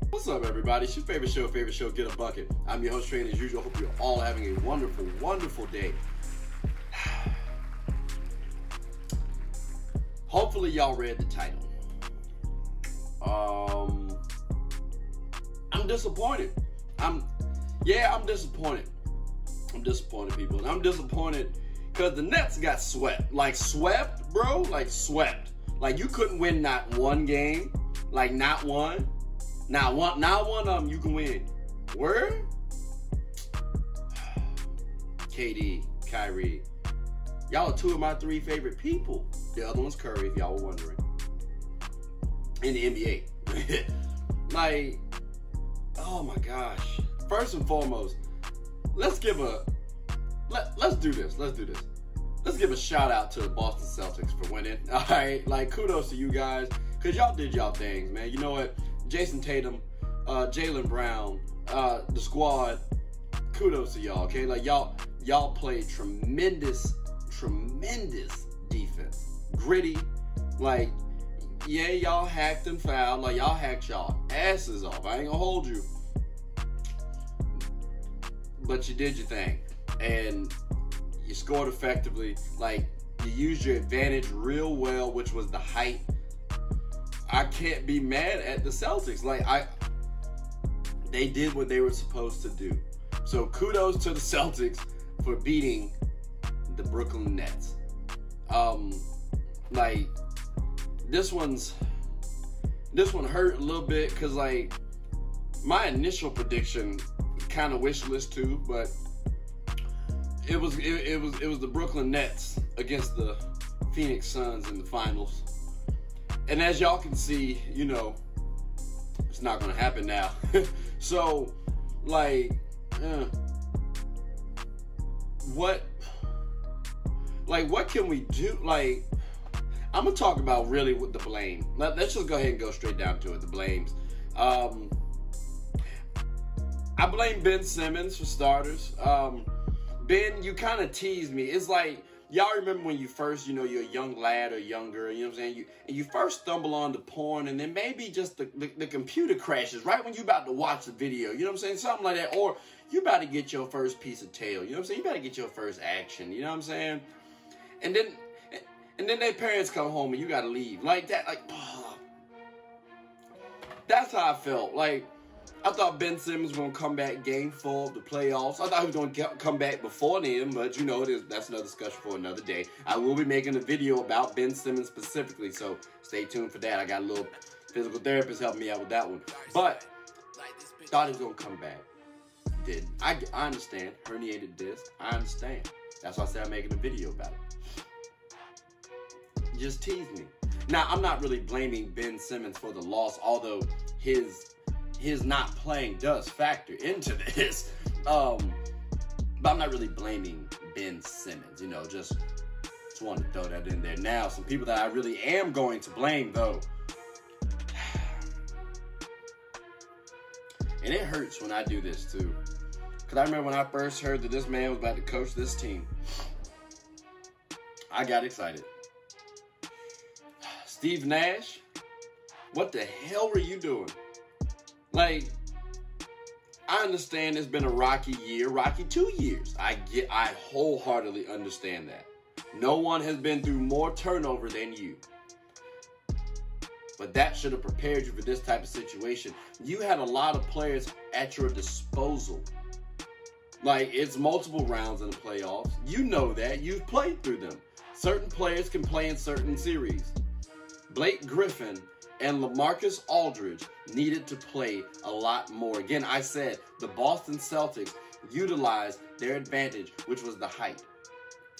What's up, everybody? It's your favorite show, Get a Bucket. I'm your host, Train, as usual. Hope you're all having a wonderful, wonderful day. Hopefully, y'all read the title. I'm disappointed. I'm disappointed. I'm disappointed, people. And I'm disappointed because the Nets got swept. Like, swept, bro? Like, swept. Like, you couldn't win not one game. Like, not one. Not one of them you can win. Word? KD, Kyrie. Y'all are two of my three favorite people. The other one's Curry, if y'all were wondering. In the NBA. Like, oh my gosh. First and foremost, let's do this. Let's do this. Let's give a shout out to the Boston Celtics for winning. All right, like, kudos to you guys, because y'all did y'all things, man. You know what? Jason Tatum, Jaylen Brown, the squad, kudos to y'all, okay? Like, y'all played tremendous defense. Gritty, like, yeah, y'all hacked and fouled. Like, y'all hacked y'all asses off. I ain't gonna hold you. But you did your thing. And you scored effectively. Like, you used your advantage real well, which was the height. I can't be mad at the Celtics. Like, they did what they were supposed to do. So kudos to the Celtics for beating the Brooklyn Nets. Like, this one hurt a little bit because, like, my initial prediction kind of wish list too, but it was the Brooklyn Nets against the Phoenix Suns in the finals. And as y'all can see, you know, it's not going to happen now. So, like, what can we do? Like, I'm going to talk about really with the blame. Let's just go ahead and go straight down to it, the blames. I blame Ben Simmons for starters. Ben, you kind of teased me. It's like, y'all remember when you first, you know, you're a young lad or young girl, you know what I'm saying? You first stumble onto porn, and then maybe just the computer crashes right when you're about to watch the video, you know what I'm saying? Something like that. Or you about to get your first piece of tail, you know what I'm saying? You about to get your first action, you know what I'm saying? And then their parents come home and you got to leave. Like that, like, that's how I felt. Like, I thought Ben Simmons was going to come back game 4 of the playoffs. I thought he was going to come back before then, but, you know, that's another discussion for another day. I will be making a video about Ben Simmons specifically, so stay tuned for that. I got a little physical therapist helping me out with that one. But thought he was going to come back. Didn't. I understand. Herniated disc. I understand. That's why I said I'm making a video about it. Just tease me. Now, I'm not really blaming Ben Simmons for the loss, although his not playing does factor into this. But I'm not really blaming Ben Simmons, you know, just wanted to throw that in there. Now, some people that I really am going to blame, though. And it hurts when I do this, too. Because I remember when I first heard that this man was about to coach this team, I got excited. Steve Nash, what the hell were you doing? Like, I understand it's been a rocky year, rocky 2 years. I wholeheartedly understand that. No one has been through more turnover than you. But that should have prepared you for this type of situation. You had a lot of players at your disposal. Like, it's multiple rounds in the playoffs. You know that. You've played through them. Certain players can play in certain series. Blake Griffin and LaMarcus Aldridge needed to play a lot more. Again, I said the Boston Celtics utilized their advantage, which was the height.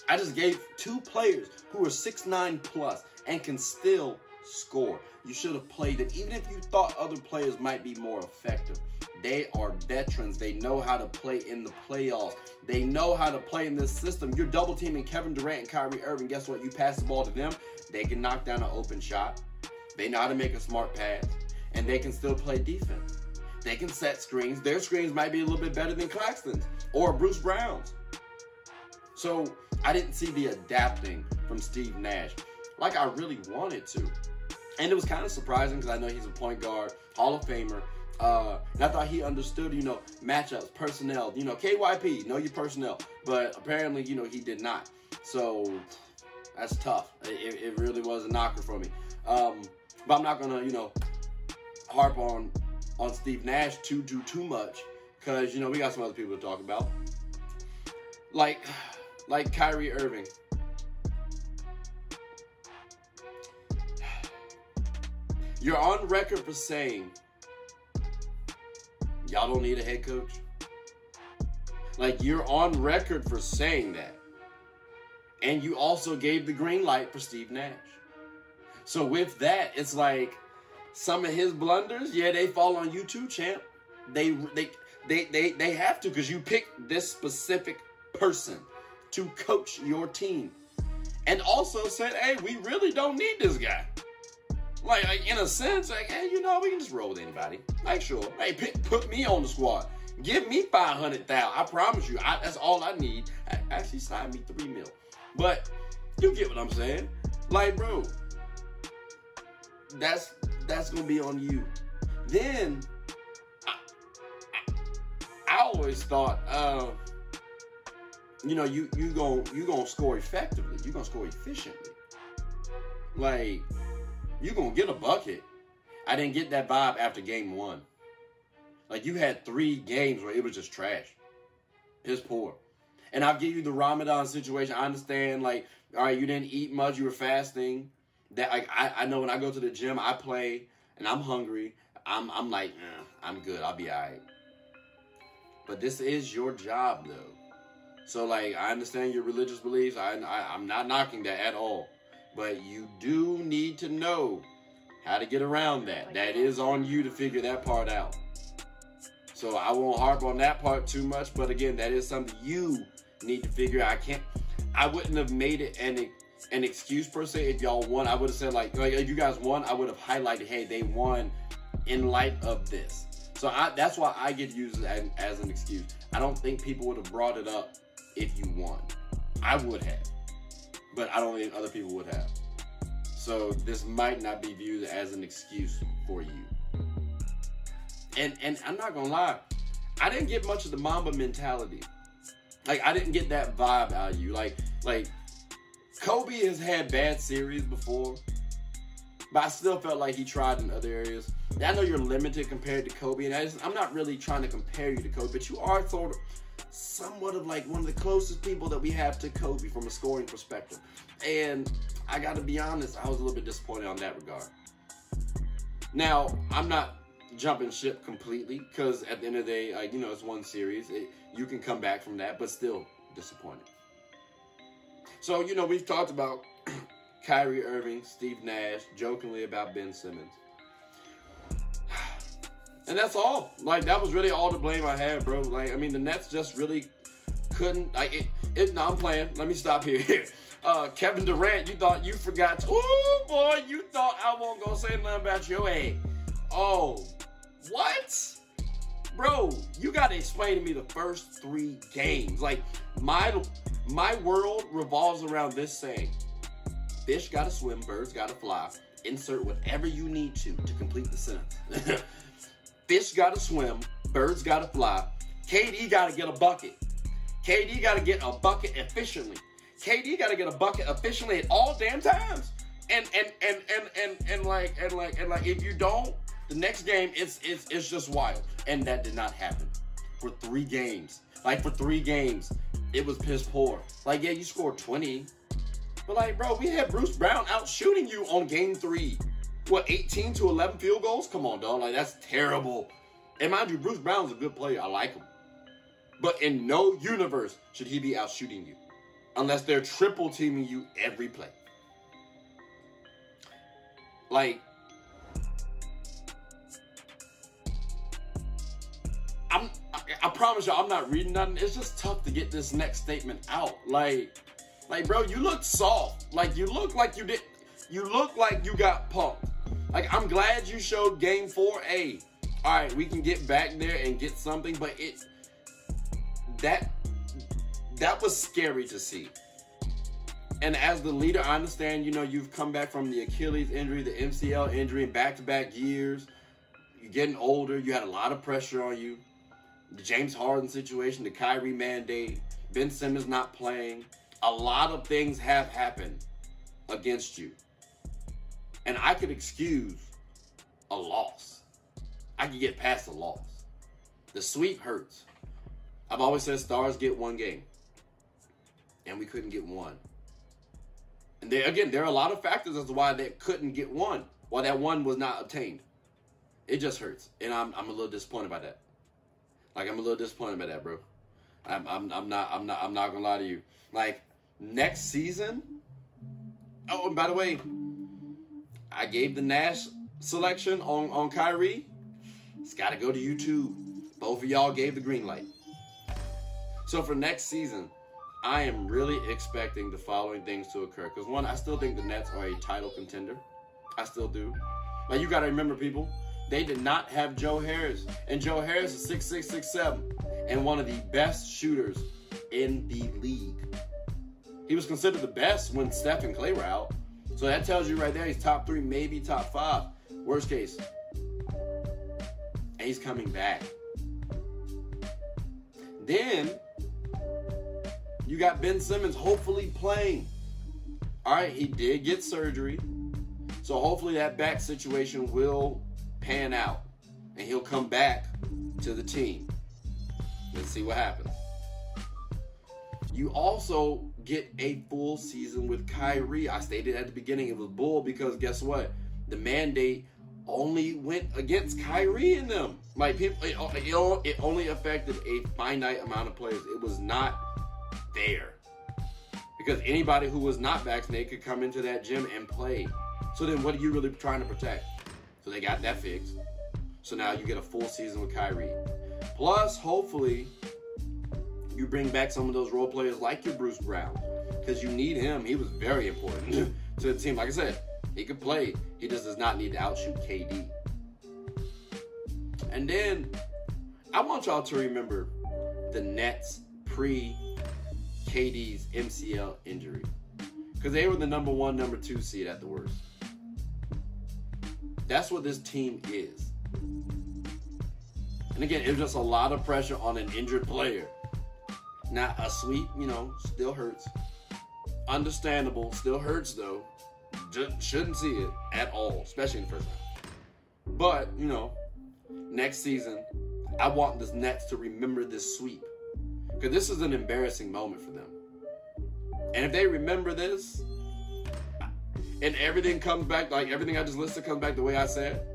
I just gave two players who are 6'9 plus and can still score. You should have played it, even if you thought other players might be more effective. They are veterans. They know how to play in the playoffs. They know how to play in this system. You're double teaming Kevin Durant and Kyrie Irving. Guess what? You pass the ball to them, they can knock down an open shot. They know how to make a smart pass, and they can still play defense. They can set screens. Their screens might be a little bit better than Claxton's or Bruce Brown's. So I didn't see the adapting from Steve Nash like I really wanted to. And it was kind of surprising because I know he's a point guard, Hall of Famer. And I thought he understood, matchups, personnel. KYP, know your personnel. But apparently, he did not. So that's tough. It really was a knocker for me. But I'm not going to, harp on Steve Nash too much. Because, we got some other people to talk about. Like Kyrie Irving. You're on record for saying y'all don't need a head coach. Like, you're on record for saying that. And you also gave the green light for Steve Nash. So with that, it's like some of his blunders, yeah, they fall on you too, champ. They have to, because you picked this specific person to coach your team. And also said, hey, we really don't need this guy. Like in a sense, like, hey, we can just roll with anybody. Like, sure. Hey, put me on the squad. Give me $500,000. I promise you, that's all I need. Actually, sign me $3 million. But you get what I'm saying. Like, bro, that's gonna be on you. Then I always thought, you gonna score effectively. You gonna score efficiently. Like, you gonna get a bucket. I didn't get that vibe after game 1. Like, you had 3 games where it was just trash. Piss poor. And I'll give you the Ramadan situation. I understand, like, all right, you didn't eat much, you were fasting. That, like, I know when I go to the gym, I play, and I'm hungry. I'm like, I'm good, I'll be all right. But this is your job, though. So, like, I understand your religious beliefs. I'm not knocking that at all. But you do need to know how to get around that. That is on you to figure that part out. So I won't harp on that part too much. But again, that is something you need to figure out. I wouldn't have made it an excuse per se if y'all won. I would have said like if you guys won, I would have highlighted, hey, they won in light of this. So that's why I get used as an excuse. I don't think people would have brought it up if you won. I would have. But I don't think other people would have. So this might not be viewed as an excuse for you. And I'm not gonna lie, I didn't get much of the Mamba mentality. Like, I didn't get that vibe out of you. Like Kobe has had bad series before, but I still felt like he tried in other areas. And I know you're limited compared to Kobe, and I'm not really trying to compare you to Kobe, but you are sort of somewhat of like one of the closest people that we have to Kobe from a scoring perspective. And I got to be honest, I was a little bit disappointed on that regard. Now, I'm not jumping ship completely because at the end of the day, it's one series. You can come back from that, but still disappointed. So, we've talked about Kyrie Irving, Steve Nash, jokingly about Ben Simmons. And that's all. Like, that was really all the blame I had, bro. Like, I mean, the Nets just really couldn't. No, I'm playing. Let me stop here. Kevin Durant, you thought you forgot. Oh, boy, you thought I wasn't going to say nothing about your ass. Oh, what? Bro, you got to explain to me the first 3 games. Like, my world revolves around this saying. Fish got to swim, birds got to fly. Insert whatever you need to complete the sentence. Fish got to swim, birds got to fly. KD got to get a bucket. KD got to get a bucket efficiently. KD got to get a bucket efficiently at all damn times. And like if you don't, the next game it's just wild. And that did not happen for 3 games. Like, for 3 games, it was piss poor. Like, yeah, you scored 20. But, like, bro, we had Bruce Brown out shooting you on game 3. What, 18 to 11 field goals? Come on, dog. Like, that's terrible. And mind you, Bruce Brown's a good player. I like him. But in no universe should he be out shooting you. Unless they're triple teaming you every play. Like, I promise you, I'm not reading nothing. It's just tough to get this next statement out. Like, bro, you look soft. Like, you look like you got punked. Like, I'm glad you showed game 4A. all right, we can get back there and get something, but that was scary to see. And as the leader, I understand, you know, you've come back from the Achilles injury, the MCL injury, and back-to-back years. You're getting older. You had a lot of pressure on you. The James Harden situation, the Kyrie mandate, Ben Simmons not playing. A lot of things have happened against you. And I could excuse a loss. I could get past a loss. The sweep hurts. I've always said stars get one game. And we couldn't get one. And there are a lot of factors as to why they couldn't get one, why that one was not obtained. It just hurts. And I'm a little disappointed by that. Like, I'm a little disappointed by that, bro. I'm not gonna lie to you. Like, next season. Oh, and by the way, I gave the Nash selection on Kyrie. It's got to go to YouTube. Both of y'all gave the green light. So for next season, I am really expecting the following things to occur. Because one, I still think the Nets are a title contender. I still do. Like, you got to remember, people, they did not have Joe Harris. And Joe Harris is 6'6", 6'7", and one of the best shooters in the league. He was considered the best when Steph and Clay were out. So that tells you right there he's top 3, maybe top 5. Worst case. And he's coming back. Then you got Ben Simmons hopefully playing. All right, he did get surgery. So hopefully that back situation will pan out. And he'll come back to the team. Let's see what happens. You also get a full season with Kyrie. I stated at the beginning it was bull because guess what? The mandate only went against Kyrie and them. Like, people, it only affected a finite amount of players. It was not there. Because anybody who was not vaccinated could come into that gym and play. So then what are you really trying to protect? So they got that fixed. So now you get a full season with Kyrie. Plus, hopefully, you bring back some of those role players like your Bruce Brown. Because you need him. He was very important to the team. Like I said, he could play. He just does not need to outshoot KD. And then, I want y'all to remember the Nets pre-KD's MCL injury. Because they were the number 1, number 2 seed at the worst. That's what this team is. And again, it was just a lot of pressure on an injured player. Now, a sweep, still hurts. Understandable, still hurts though. Just shouldn't see it at all, especially in the first half. But, next season, I want the Nets to remember this sweep. Because this is an embarrassing moment for them. And if they remember this, and everything comes back, like everything I just listed comes back the way I said,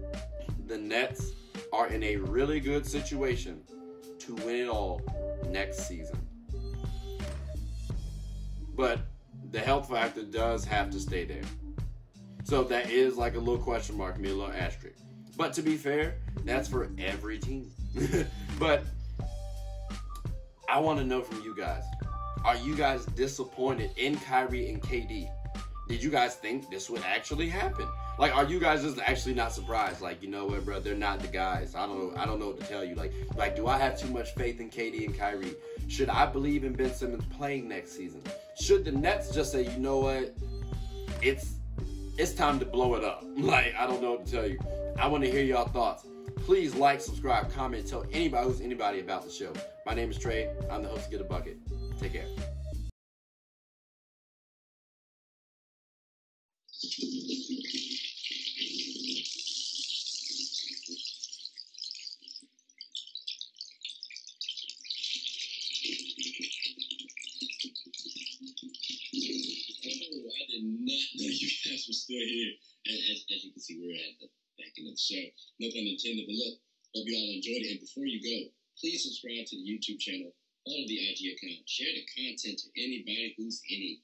the Nets are in a really good situation to win it all next season. But the health factor does have to stay there. So that is like a little question mark, me a little asterisk. But to be fair, that's for every team. But I want to know from you guys, are you guys disappointed in Kyrie and KD? Did you guys think this would actually happen? Like, are you guys just actually not surprised? Like, you know what, bro, they're not the guys. I don't know what to tell you. Like, do I have too much faith in KD and Kyrie? Should I believe in Ben Simmons playing next season? Should the Nets just say, you know what, it's time to blow it up? Like, I don't know what to tell you. I want to hear y'all thoughts. Please like, subscribe, comment, tell anybody who's anybody about the show. My name is Trey. I'm the host of Get a Bucket. Take care. I did not know you guys were still here. As you can see, we're at the back end of the show. No pun intended, but look, hope you all enjoyed it. And before you go, please subscribe to the YouTube channel, follow the IG account, share the content to anybody who's anybody.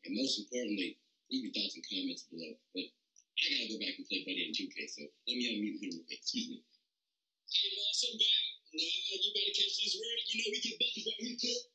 And most importantly, leave your thoughts and comments below. But I gotta go back and play Buddy in 2K, so let me unmute him real quick. Excuse me. Hey, boss, I'm back. Nah, you better catch this word. You know we get buckets right here, kid.